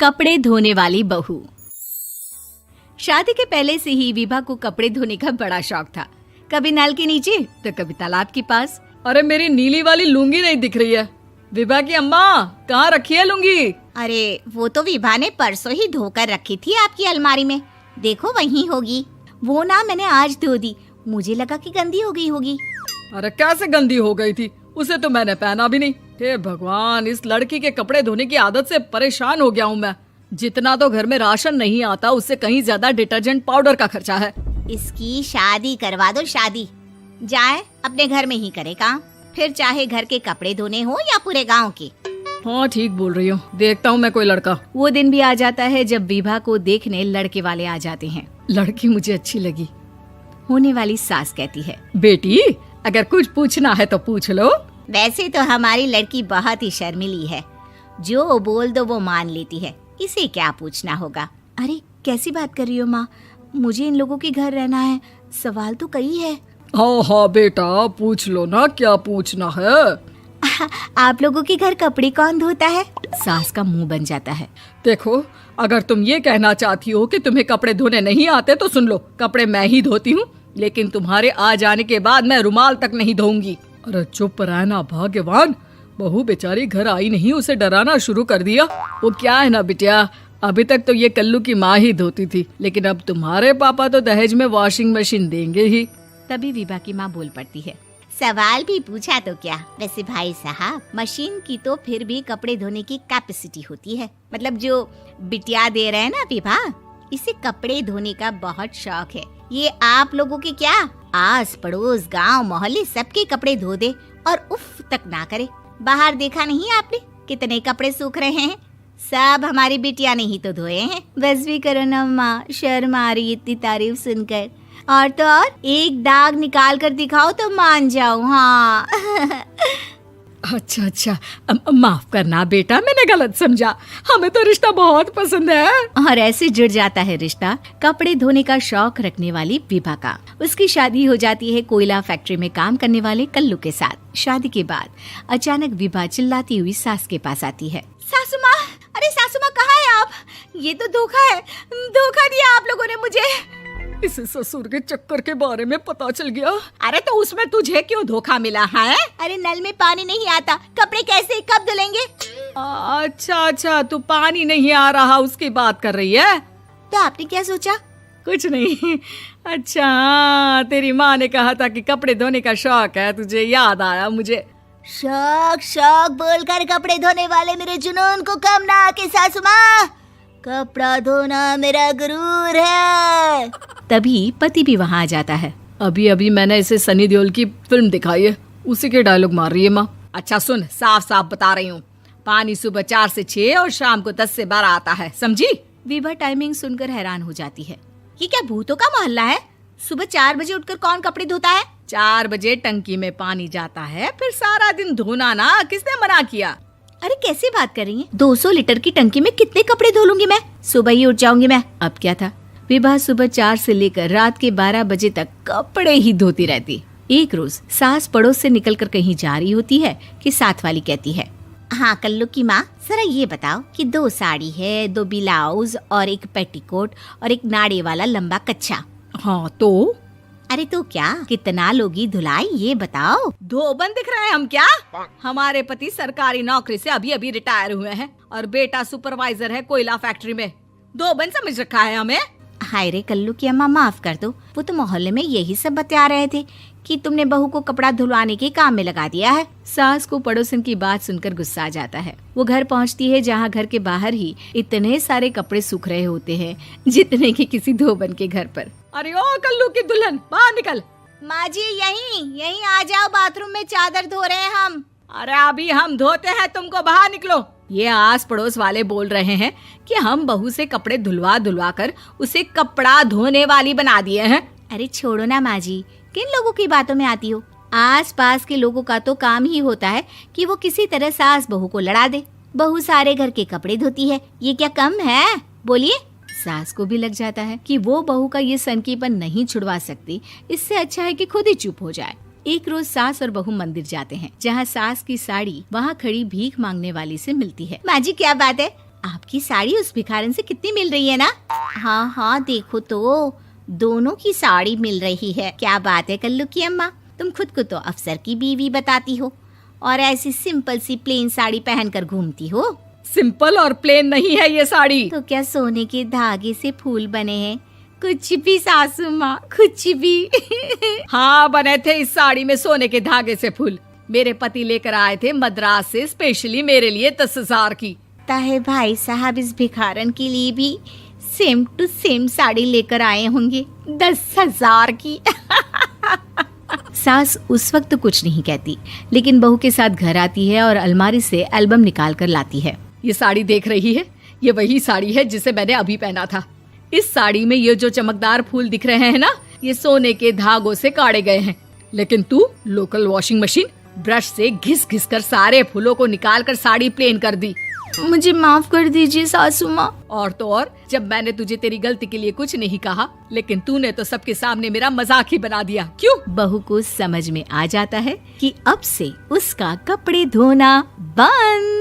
कपड़े धोने वाली बहू। शादी के पहले से ही विभा को कपड़े धोने का बड़ा शौक था। कभी नल के नीचे तो कभी तालाब के पास। अरे मेरी नीली वाली लुंगी नहीं दिख रही है। विभा की अम्मा, कहाँ रखी है लुंगी? अरे वो तो विभा ने परसों ही धोकर रखी थी आपकी अलमारी में, देखो वहीं होगी। वो ना मैंने आज धो दी, मुझे लगा कि गंदी हो गई होगी। अरे कैसे गंदी हो गई थी? उसे तो मैंने पहना भी नहीं। हे भगवान, इस लड़की के कपड़े धोने की आदत से परेशान हो गया हूँ मैं। जितना तो घर में राशन नहीं आता, उससे कहीं ज्यादा डिटर्जेंट पाउडर का खर्चा है। इसकी शादी करवा दो, शादी जाए अपने घर में ही करे काम, फिर चाहे घर के कपड़े धोने हो या पूरे गांव के। हाँ ठीक बोल रही हूँ, देखता हूँ मैं कोई लड़का। वो दिन भी आ जाता है जब विभा को देखने लड़के वाले आ जाते हैं। लड़की मुझे अच्छी लगी। होने वाली सास कहती है, बेटी अगर कुछ पूछना है तो पूछ लो। वैसे तो हमारी लड़की बहुत ही शर्मीली है, जो बोल दो वो मान लेती है, इसे क्या पूछना होगा। अरे कैसी बात कर रही हो माँ, मुझे इन लोगों के घर रहना है, सवाल तो कई है। हाँ हाँ बेटा, पूछ लो ना, क्या पूछना है। आप लोगों के घर कपड़े कौन धोता है? सास का मुंह बन जाता है। देखो, अगर तुम ये कहना चाहती हो कि तुम्हें कपड़े धोने नहीं आते तो सुन लो, कपड़े मैं ही धोती हूँ, लेकिन तुम्हारे आ जाने के बाद मैं रुमाल तक नहीं धोऊंगी। अरे चुप रहना भाग्यवान, बहू बेचारी घर आई नहीं, उसे डराना शुरू कर दिया। वो क्या है ना बिटिया, अभी तक तो ये कल्लू की माँ ही धोती थी, लेकिन अब तुम्हारे पापा तो दहेज में वॉशिंग मशीन देंगे ही। तभी विभा की माँ बोल पड़ती है, सवाल भी पूछा तो क्या। वैसे भाई साहब, मशीन की तो फिर भी कपड़े धोने की कैपेसिटी होती है। मतलब जो बिटिया दे रहे हैं ना विभा, इसे कपड़े धोने का बहुत शौक है। ये आप लोगों के क्या, आस पड़ोस गांव मोहल्ले सबके कपड़े धो दे और उफ तक ना करे। बाहर देखा नहीं आपने कितने कपड़े सूख रहे हैं? सब हमारी बिटिया ने ही तो धोए हैं। बस भी करो ना माँ, शर्म आ रही इतनी तारीफ सुनकर। और तो और एक दाग निकाल कर दिखाओ तो मान जाऊं। हाँ अच्छा, माफ करना बेटा, मैंने गलत समझा। हमें तो रिश्ता बहुत पसंद है। और ऐसे जुड़ जाता है रिश्ता कपड़े धोने का शौक रखने वाली विभा का। उसकी शादी हो जाती है कोयला फैक्ट्री में काम करने वाले कल्लू के साथ। शादी के बाद अचानक विभा चिल्लाती हुई सास के पास आती है। सासू माँ, अरे सासू माँ कहाँ है आप? ये तो धोखा है, धोखा दिया आप लोगों ने मुझे। इसे ससुर के चक्कर के बारे में पता चल गया। अरे तो उसमें तुझे क्यों धोखा मिला है? अरे नल में पानी नहीं आता, कपड़े कैसे कब धुलेंगे? अच्छा, तू पानी नहीं आ रहा उसकी बात कर रही है। तो आपने क्या सोचा? कुछ नहीं। अच्छा, तेरी माँ ने कहा था कि कपड़े धोने का शौक है तुझे, याद आया मुझे। शौक बोलकर कपड़े धोने वाले मेरे जुनून को कम ना आके सासू माँ, कपड़ा धोना मेरा गुरूर है। तभी पति भी वहाँ आ जाता है। अभी मैंने इसे सनी देओल की फिल्म दिखाई है, उसी के डायलॉग मार रही है माँ। अच्छा सुन, साफ साफ बता रही हूँ, पानी सुबह 4 से 6 और शाम को 10 से 12 आता है, समझी? विभा टाइमिंग सुनकर हैरान हो जाती है। ये क्या भूतों का मोहल्ला है? सुबह 4 बजे उठकर कौन कपड़े धोता है? 4 बजे टंकी में पानी जाता है, फिर सारा दिन धोना ना, किसने मना किया? अरे कैसी बात कर रही हैं? 200 लीटर की टंकी में कितने कपड़े धो लूंगी मैं? सुबह ही उठ जाऊंगी मैं। अब क्या था, विभा सुबह 4 से लेकर रात के 12 बजे तक कपड़े ही धोती रहती। एक रोज सास पड़ोस से निकलकर कहीं जा रही होती है कि साथ वाली कहती है, हाँ कल्लू की माँ, जरा ये बताओ कि 2 साड़ी है, 2 ब्लाउज और एक पेटीकोट और एक नाड़े वाला लंबा कच्छा। हाँ तो? अरे तो क्या, कितना लोगी धुलाई ये बताओ। धोबन दिख रहे हैं हम क्या? हमारे पति सरकारी नौकरी से अभी रिटायर हुए हैं और बेटा सुपरवाइजर है कोयला फैक्ट्री में। धोबन समझ रखा है हमें? हाय रे कल्लू की अम्मा, माफ कर दो, वो तो मोहल्ले में यही सब बता रहे थे कि तुमने बहू को कपड़ा धुलवाने के काम में लगा दिया है। सास को पड़ोसन की बात सुनकर गुस्सा आ जाता है। वो घर पहुंचती है जहां घर के बाहर ही इतने सारे कपड़े सूख रहे होते हैं जितने कि किसी धोबन के घर पर। अरे ओ कल्लू की दुल्हन, बाहर निकल। माँ जी यहीं आ जाओ, बाथरूम में चादर धो रहे हैं हम। अरे अभी हम धोते हैं, तुमको बाहर निकलो। ये आस पड़ोस वाले बोल रहे हैं कि हम बहू से कपड़े धुलवा कर उसे कपड़ा धोने वाली बना दिए हैं। अरे छोड़ो ना माँ जी, किन लोगों की बातों में आती हो? आस पास के लोगों का तो काम ही होता है कि वो किसी तरह सास बहू को लड़ा दे। बहू सारे घर के कपड़े धोती है, ये क्या कम है? बोलिए। सास को भी लग जाता है कि वो बहू का ये सनकीपन नहीं छुड़वा सकती, इससे अच्छा है कि खुद ही चुप हो जाए। एक रोज सास और बहू मंदिर जाते हैं, जहाँ सास की साड़ी वहाँ खड़ी भीख मांगने वाली से मिलती है। माँ जी क्या बात है, आपकी साड़ी उस भिखारन से कितनी मिल रही है ना? हाँ हाँ देखो तो, दोनों की साड़ी मिल रही है। क्या बात है कल्लू की अम्मा, तुम खुद को तो अफसर की बीवी बताती हो और ऐसी सिंपल सी प्लेन साड़ी पहनकर घूमती हो। सिंपल और प्लेन नहीं है ये साड़ी। तो क्या सोने के धागे से फूल बने हैं? कुछ भी सासू माँ, कुछ भी। हाँ बने थे इस साड़ी में सोने के धागे से फूल। मेरे पति लेकर आए थे मद्रास से स्पेशली मेरे लिए 10,000 की। ताहे भाई साहब इस भिखारन के लिए भी सेम टू सेम साड़ी लेकर आए होंगे 10,000 की। सास उस वक्त तो कुछ नहीं कहती, लेकिन बहू के साथ घर आती है और अलमारी से एल्बम निकाल कर लाती है। ये साड़ी देख रही है, ये वही साड़ी है जिसे मैंने अभी पहना था। इस साड़ी में ये जो चमकदार फूल दिख रहे हैं ना, ये सोने के धागों से काढ़े गए हैं। लेकिन तू लोकल वॉशिंग मशीन ब्रश से घिस घिस कर सारे फूलों को निकाल कर साड़ी प्लेन कर दी। मुझे माफ कर दीजिए सासू माँ। और तो और, जब मैंने तुझे तेरी गलती के लिए कुछ नहीं कहा, लेकिन तूने तो सबके सामने मेरा मजाक ही बना दिया। क्यों? बहू को समझ में आ जाता है कि अब से उसका कपड़े धोना बंद।